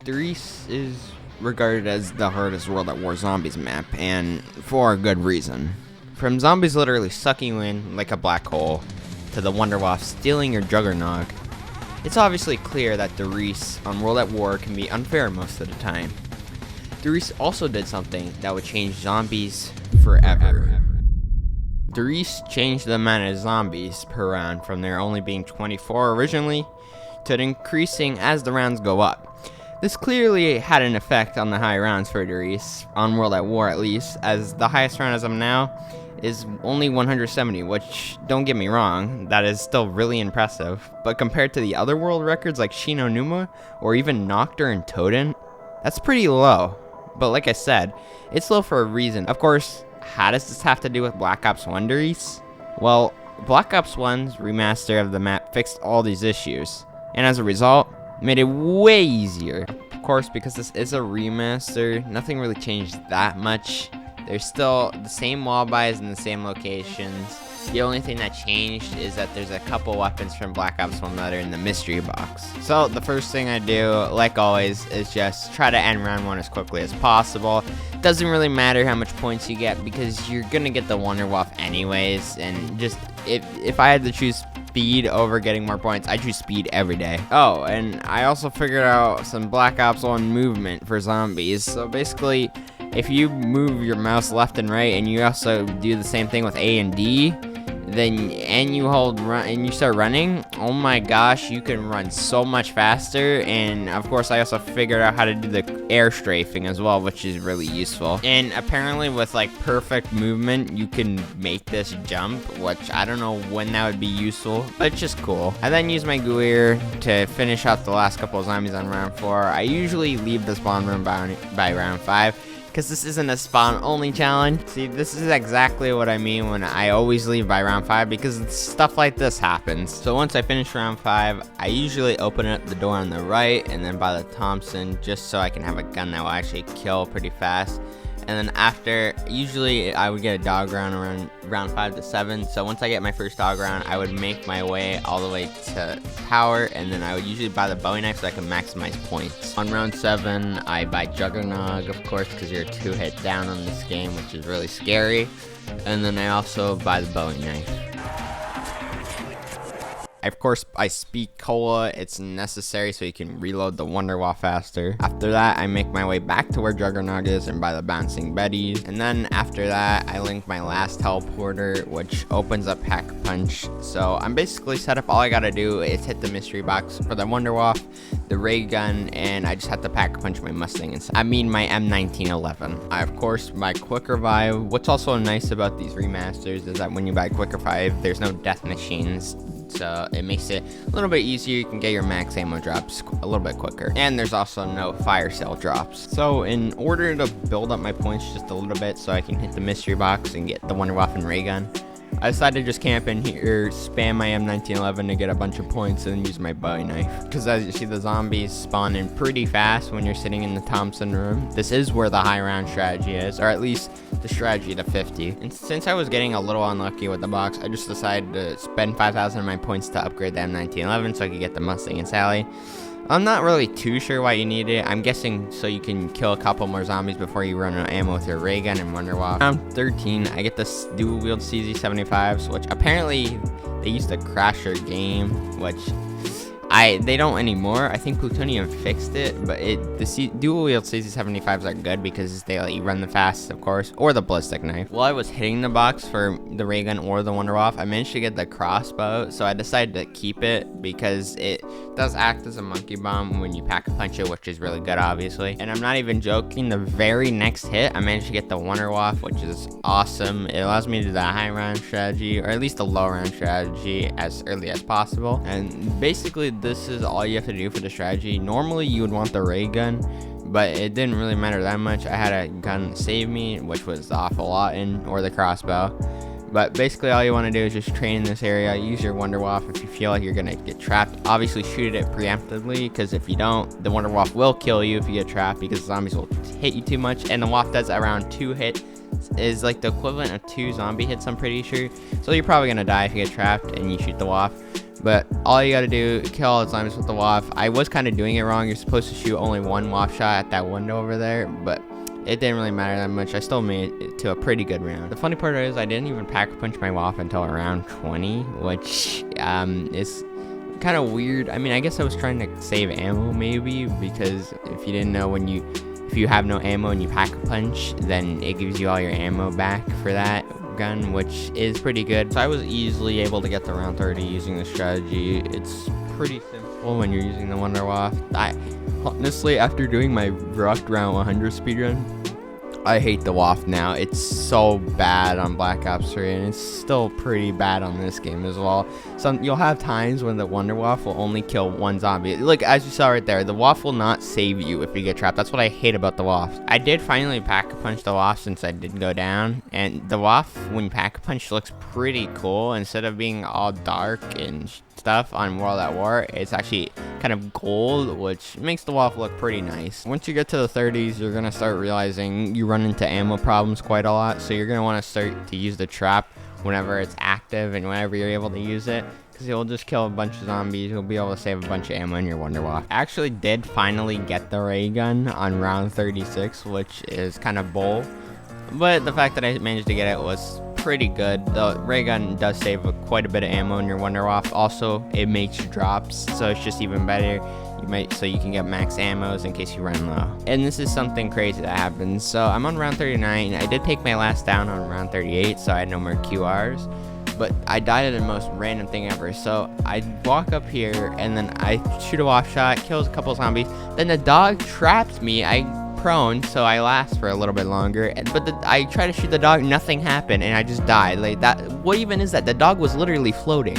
The Riese is regarded as the hardest World at War Zombies map, and for a good reason. From zombies literally sucking you in like a black hole, to the Wonderwaffe stealing your Juggernog, it's obviously clear that the Riese on World at War can be unfair most of the time. The Riese also did something that would change zombies forever. The Riese changed the amount of zombies per round from there only being 24 originally, to it increasing as the rounds go up. This clearly had an effect on the high rounds for the Riese, on World at War at least, as the highest round as of now is only 170, which, don't get me wrong, that is still really impressive, but compared to the other world records like Shino Numa, or even Noctur and Toten, that's pretty low. But like I said, it's low for a reason. Of course, how does this have to do with Black Ops 1 Riese? Well, Black Ops 1's remaster of the map fixed all these issues, and as a result, made it way easier. Of course, because this is a remaster, nothing really changed that much. There's still the same wall buys in the same locations. The only thing that changed is that there's a couple weapons from Black Ops 1 that are in the mystery box. So the first thing I do, like always, is just try to end round 1 as quickly as possible. Doesn't really matter how much points you get because you're gonna get the Wonderwaffe anyways, and just if I had to choose speed over getting more points, I choose speed every day. Oh, and I also figured out some Black Ops 1 movement for zombies. So basically, if you move your mouse left and right, and you also do the same thing with A and D, and you hold run and you start running, oh my gosh, you can run so much faster. And of course, I also figured out how to do the air strafing as well, which is really useful. And apparently with like perfect movement, you can make this jump, which I don't know when that would be useful, but it's just cool. I then use my Guir to finish out the last couple of zombies on round 4. I usually leave the spawn room by round 5. Because this isn't a spawn only challenge. See, this is exactly what I mean when I always leave by round 5, because stuff like this happens. So once I finish round 5, I usually open up the door on the right and then buy the Thompson, just so I can have a gun that will actually kill pretty fast. And then after, usually I would get a dog round around round 5 to 7. So once I get my first dog round, I would make my way all the way to tower, and then I would usually buy the Bowie knife so I can maximize points. On round 7, I buy Juggernog, of course, because you're 2 hit down on this game, which is really scary. And then I also buy the Bowie knife. Of course, I speak Cola. It's necessary so you can reload the Wonderwaffe faster. After that, I make my way back to where Juggernog is and buy the Bouncing Betties. And then after that, I link my last teleporter, which opens up Pack Punch. So I'm basically set up. All I gotta do is hit the mystery box for the Wonderwaffe, the ray gun, and I just have to Pack Punch my Mustang inside. I mean my M1911. I, of course, buy Quick Revive. What's also nice about these remasters is that when you buy Quick Revive, there's no death machines. So it makes it a little bit easier. You can get your max ammo drops a little bit quicker, and there's also no fire sale drops. So in order to build up my points just a little bit so I can hit the mystery box and get the Wonderwaffe and ray gun, I decided to just camp in here, spam my M1911 to get a bunch of points, and use my Bowie knife. Because as you see, the zombies spawn in pretty fast when you're sitting in the Thompson room. This is where the high round strategy is, or at least the strategy to 50. And since I was getting a little unlucky with the box, I just decided to spend 5,000 of my points to upgrade the M1911 so I could get the Mustang and Sally. I'm not really too sure why you need it. I'm guessing so you can kill a couple more zombies before you run out of ammo with your ray gun and Wonderwaffe. Round 13, I get this dual wield CZ75s, which apparently they used to crash your game, which they don't anymore. I think Plutonium fixed it, but the dual wield CZ75s are good because they let you run the fastest, of course, or the ballistic knife. While I was hitting the box for the ray gun or the Wonderwaffe, I managed to get the crossbow, so I decided to keep it because it does act as a monkey bomb when you pack a punch it, which is really good, obviously. And I'm not even joking, the very next hit, I managed to get the Wonderwaffe, which is awesome. It allows me to do the high round strategy, or at least the low round strategy, as early as possible. And basically, this is all you have to do for the strategy. Normally you would want the ray gun, but it didn't really matter that much. I had a gun save me, which was the awful lot or the crossbow. But basically all you want to do is just train in this area, use your Wonderwaffe if you feel like you're gonna get trapped. Obviously shoot it preemptively, because if you don't, the Wonderwaffe will kill you if you get trapped, because zombies will hit you too much, and the Waff does around 2 hits, is like the equivalent of 2 zombie hits, I'm pretty sure. So you're probably gonna die if you get trapped and you shoot the Waff. But all you gotta do, kill all the zombies with the waff. I was kind of doing it wrong. You're supposed to shoot only one waff shot at that window over there, but it didn't really matter that much. I still made it to a pretty good round. The funny part is I didn't even pack-a-punch my waff until around 20, which is kind of weird. I mean, I guess I was trying to save ammo maybe, because if you didn't know, if you have no ammo and you pack-a-punch, then it gives you all your ammo back for that gun, which is pretty good. So I was easily able to get to round 30 using the strategy. It's pretty simple when you're using the Wonder Waff. Honestly, after doing my rocked round 100 speedrun, I hate the waff now. It's so bad on Black Ops 3, and it's still pretty bad on this game as well. You'll have times when the Wonder Waff will only kill one zombie. Like, as you saw right there, the waff will not save you if you get trapped. That's what I hate about the waff. I did finally pack-a-punch the waff since I did go down, and the waff, when you pack-a-punch, looks pretty cool. Instead of being all dark and stuff on World at War, it's actually kind of gold, which makes the waff look pretty nice. Once you get to the 30s, you're gonna start realizing you run into ammo problems quite a lot, so you're gonna want to start to use the trap whenever it's active and whenever you're able to use it, because you'll just kill a bunch of zombies. You'll be able to save a bunch of ammo in your Wonder Waff. I actually did finally get the ray gun on round 36, which is kind of bull, but the fact that I managed to get it was pretty good. The ray gun does save quite a bit of ammo in your Wonder Waff. Also, it makes drops, so it's just even better. So you can get max ammos in case you run low. And this is something crazy that happens. So I'm on round 39. I did take my last down on round 38, so I had no more QRs. But I died at the most random thing ever. So I walk up here, and then I shoot a waff shot, kills a couple zombies. Then the dog trapped me. I prone, so I last for a little bit longer, but I tried to shoot the dog, nothing happened, and I just died. Like that, what even is that? The dog was literally floating.